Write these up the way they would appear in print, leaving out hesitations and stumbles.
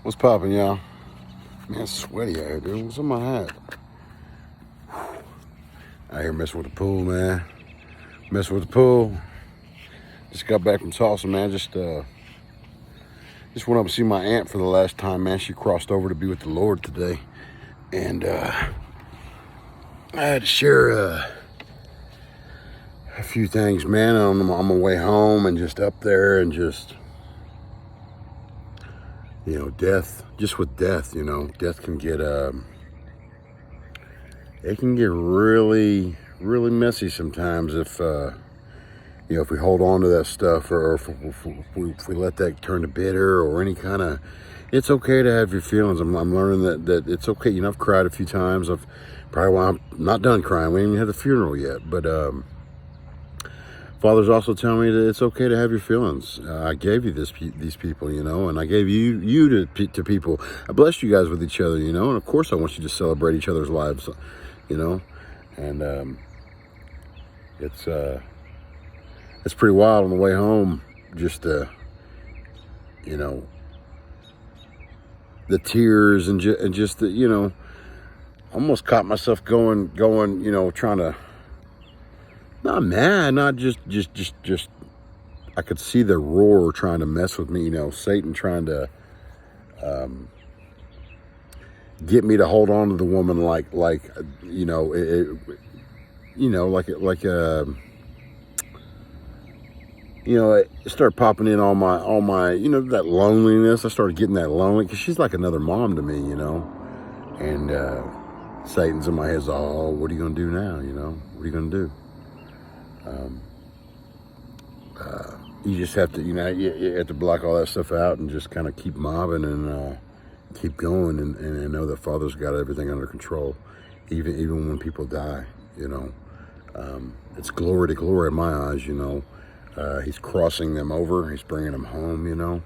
What's poppin', y'all? Man, it's sweaty out here, dude. What's on my hat? Out here messing with the pool, man. Messing with the pool. Just got back from Tulsa, man. Just went up to see my aunt for the last time, man. She crossed over to be with the Lord today. And I had to share a few things, man, on my way home and just up there and just, death, just with death, death can get, it can get really, really messy sometimes if we hold on to that stuff or if we let that turn to bitter or any kind of, it's okay to have your feelings. I'm learning that it's okay. I've cried a few times. I'm not done crying. We ain't even had the funeral yet, but, Father's also telling me that it's okay to have your feelings. I gave you these people, and I gave you to people. I blessed you guys with each other, and of course I want you to celebrate each other's lives, and it's pretty wild on the way home. Just the tears and just the almost caught myself going, trying to. Not mad, not just. I could see the roar trying to mess with me. Satan trying to get me to hold on to the woman, it started popping in all my, that loneliness. I started getting that lonely because she's like another mom to me, and Satan's in my head. Oh, what are you gonna do now? What are you gonna do? You just have to, you have to block all that stuff out and just kind of keep mobbing and keep going and know that Father's got everything under control, even when people die. It's glory to glory in my eyes. He's crossing them over. He's bringing them home.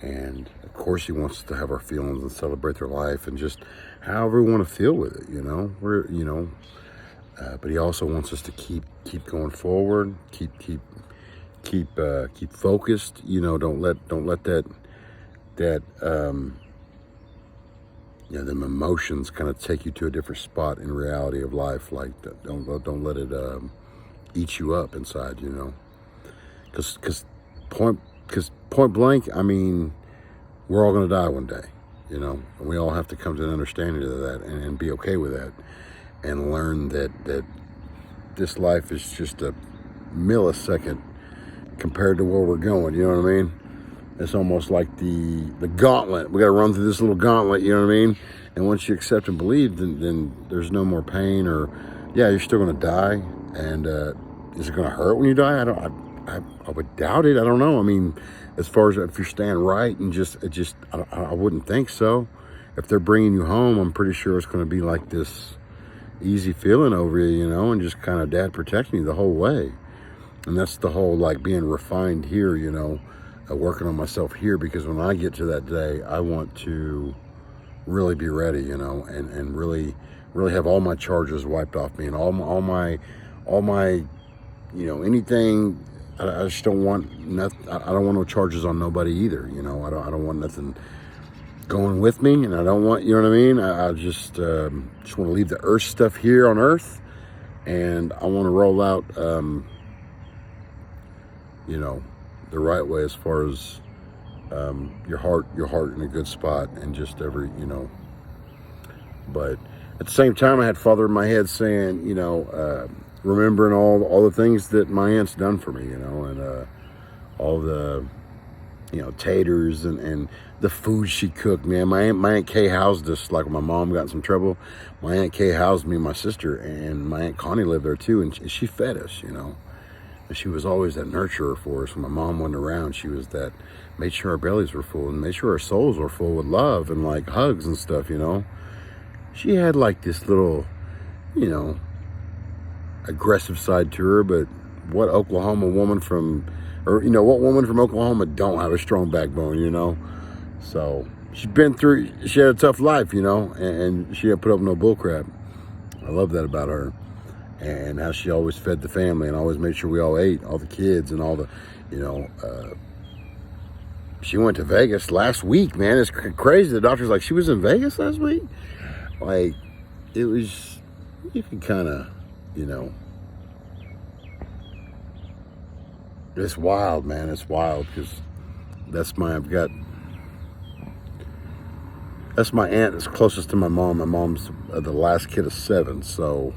And of course He wants us to have our feelings and celebrate their life and just however we want to feel with it. But He also wants us to keep going forward, keep focused. Don't let that them emotions kind of take you to a different spot in reality of life. Like don't let it eat you up inside. Because point blank, I mean, we're all gonna die one day. And we all have to come to an understanding of that and be okay with that. And learn that this life is just a millisecond compared to where we're going. You know what I mean? It's almost like the gauntlet. We got to run through this little gauntlet. You know what I mean? And once you accept and believe, then there's no more pain. Or you're still going to die. And is it going to hurt when you die? I would doubt it. I don't know. I mean, as far as if you're staying right and I wouldn't think so. If they're bringing you home, I'm pretty sure it's going to be like this easy feeling over you, and just kind of Dad protecting you the whole way. And that's the whole like being refined here, working on myself here, because when I get to that day, I want to really be ready, and really have all my charges wiped off me and all my anything. I just don't want nothing. I don't want no charges on nobody either. I don't want nothing going with me, and I don't want, you know what I mean? I just want to leave the earth stuff here on earth, and I want to roll out, the right way as far as your heart in a good spot, and just every, But at the same time, I had Father in my head saying, remembering all the things that my aunt's done for me, and all the, taters and the food she cooked, man. My Aunt Kay housed us, like when my mom got in some trouble. My Aunt Kay housed me and my sister, and my Aunt Connie lived there too, and she fed us, And she was always that nurturer for us. When my mom wasn't around, she was that, made sure our bellies were full and made sure our souls were full with love and like hugs and stuff, She had like this little, aggressive side to her, but what Oklahoma woman what woman from Oklahoma don't have a strong backbone, So she had a tough life, and she didn't put up no bullcrap. I love that about her, and how she always fed the family and always made sure we all ate, all the kids and all the, She went to Vegas last week, man. It's crazy. The doctor's like, she was in Vegas last week? Like, it was, you can kind of, you know, it's wild, man. It's wild because that's my aunt that's closest to my mom. My mom's the last kid of 7, so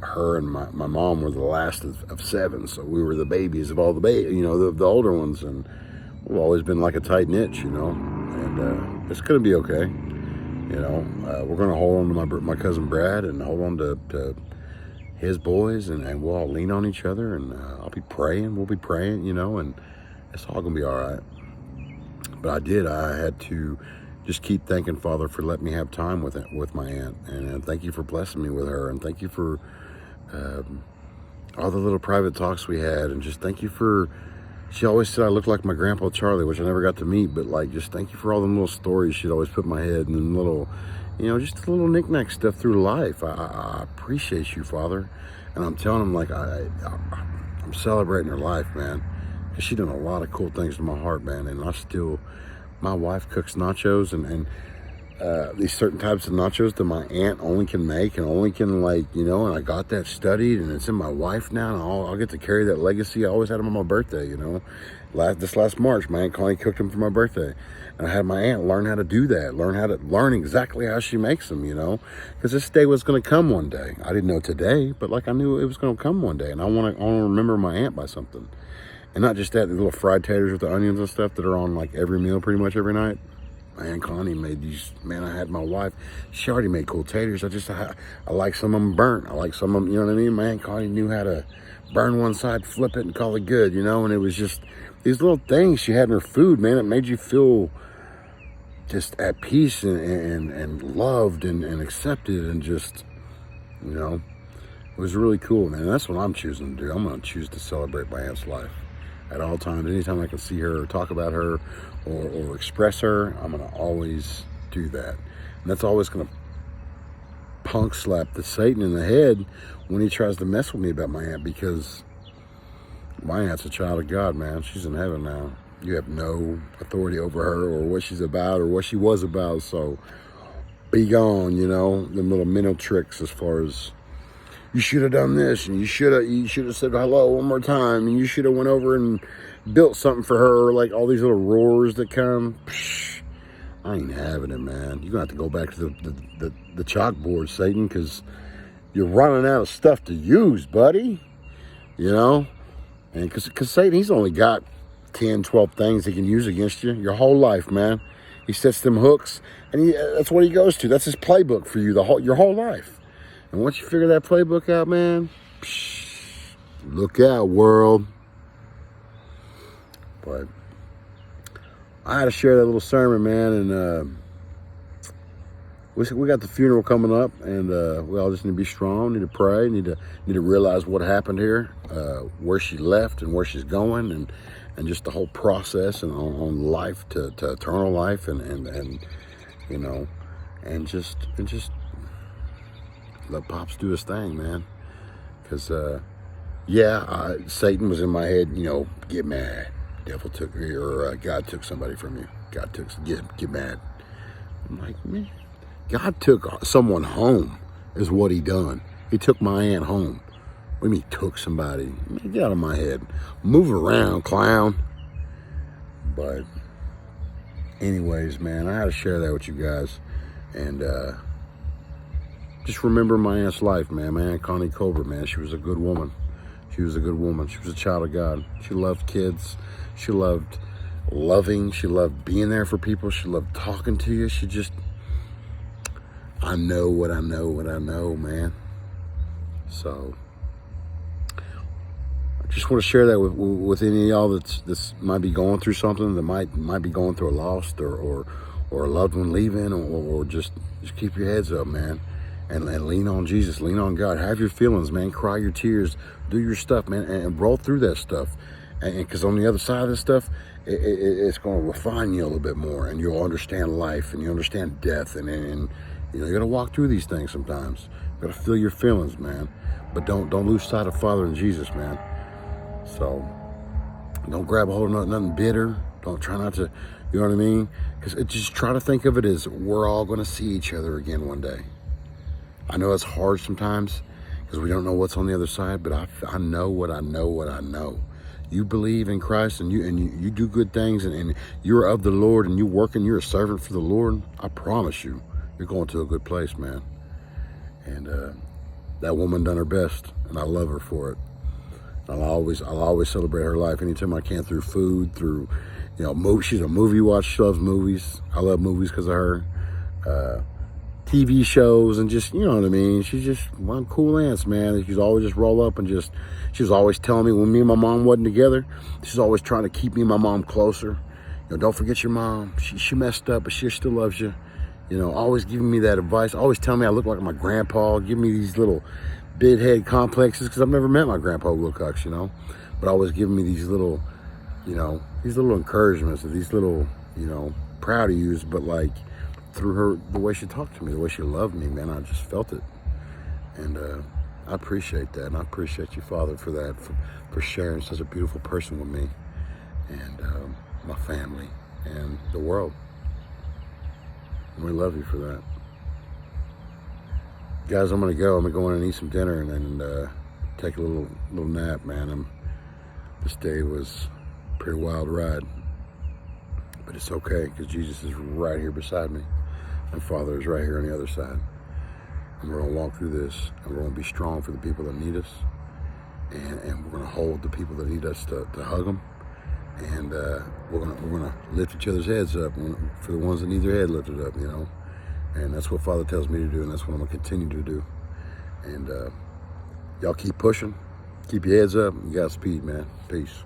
her and my mom were the last of 7, so we were the babies of all the the older ones, and we've always been like a tight knit, and it's gonna be okay. We're gonna hold on to my cousin Brad and hold on to his boys, and we'll all lean on each other, and we'll be praying, and it's all gonna be all right. But I had to just keep thanking Father for letting me have time with my aunt, and thank you for blessing me with her, and thank you for all the little private talks we had, and just thank you for, she always said I looked like my grandpa Charlie, which I never got to meet, but like, just thank you for all the little stories she'd always put in my head, and then little, just the little knick-knack stuff through life. I appreciate you, Father, and I'm telling him, like, I'm celebrating her life, man, because she done a lot of cool things to my heart, man, and my wife cooks nachos, and these certain types of nachos that my aunt only can make and only can, and I got that studied, and it's in my wife now, and I'll get to carry that legacy. I always had them on my birthday, This last March, my Aunt Connie cooked them for my birthday, and I had my aunt learn how to do that, learn exactly how she makes them, because this day was going to come one day. I didn't know today, but I knew it was going to come one day, and I want to remember my aunt by something. And not just that, the little fried taters with the onions and stuff that are on every meal pretty much every night. My Aunt Connie made these, man, I had my wife, she already made cool taters. I like some of them burnt. I like some of them, you know what I mean? My Aunt Connie knew how to burn one side, flip it, and call it good, and it was just these little things she had in her food, man. It made you feel just at peace and loved and accepted, and just, it was really cool, man. And that's what I'm choosing to do. I'm going to choose to celebrate my aunt's life at all times. Anytime I can see her or talk about her or express her, I'm going to always do that. And that's always going to punk slap the Satan in the head when he tries to mess with me about my aunt, because my aunt's a child of God, man. She's in heaven now. You have no authority over her or what she's about or what she was about. So be gone, them little mental tricks as far as, you should have done this, and you should have said hello one more time, and you should have went over and built something for her, like all these little roars that come. Psh, I ain't having it, man. You're going to have to go back to the chalkboard, Satan, because you're running out of stuff to use, buddy. And because Satan, he's only got 10, 12 things he can use against you your whole life, man. He sets them hooks, and that's what he goes to. That's his playbook for you your whole life. And once you figure that playbook out, man, look out, world. But I had to share that little sermon, man, and we got the funeral coming up, and we all just need to be strong, need to pray, need to realize what happened here, where she left and where she's going, and just the whole process and on life to eternal life, and just let Pops do his thing, man. Because, Satan was in my head, get mad. Devil took me, or God took somebody from you. God took, get mad. I'm like, man, God took someone home is what he done. He took my aunt home. What do you mean took somebody? Man, get out of my head. Move around, clown. But anyways, man, I had to share that with you guys. And, just remember my aunt's life, man. My Aunt Connie Colbert, man. She was a good woman. She was a good woman. She was a child of God. She loved kids. She loved loving. She loved being there for people. She loved talking to you. She just, I know what I know, man. So I just want to share that with any of y'all that's might be going through something, that might be going through a loss or a loved one leaving, or just keep your heads up, man. And lean on Jesus, lean on God. Have your feelings, man. Cry your tears. Do your stuff, man, and roll through that stuff. And because on the other side of this stuff, it's going to refine you a little bit more, and you'll understand life, and you understand death, and you got to walk through these things sometimes. You got to feel your feelings, man. But don't lose sight of Father and Jesus, man. So don't grab a hold of nothing bitter. Don't try not to You know what I mean? Because just try to think of it as we're all going to see each other again one day. I know it's hard sometimes because we don't know what's on the other side, but I know what I know. You believe in Christ and you do good things and you're of the Lord and you work and you're a servant for the Lord. I promise you, you're going to a good place, man. And that woman done her best, and I love her for it. I'll always celebrate her life anytime I can, through food, through, she's a movie watch. She loves movies. I love movies because of her. TV shows and just, you know what I mean? She's just one cool aunts, man. She's always just roll up and she was always telling me when me and my mom wasn't together, she's always trying to keep me and my mom closer. Don't forget your mom. She messed up, but she still loves you. Always giving me that advice. Always telling me I look like my grandpa. Giving me these little big head complexes because I've never met my grandpa Wilcox, but always giving me these little, these little encouragements, these little, proud of you, but like through her, the way she talked to me, the way she loved me, man, I just felt it. And I appreciate that. And I appreciate you, Father, for that, for sharing such a beautiful person with me and my family and the world. And we love you for that. Guys, I'm gonna go. I'm gonna go in and eat some dinner and then take a little nap, man. This day was a pretty wild ride, but it's okay because Jesus is right here beside me. My Father is right here on the other side. And we're gonna walk through this, and we're gonna be strong for the people that need us, and we're gonna hold the people that need us to hug them, and we're gonna lift each other's heads up for the ones that need their head lifted up, And that's what Father tells me to do, and that's what I'm gonna continue to do. And y'all keep pushing, keep your heads up, and Godspeed, man. Peace.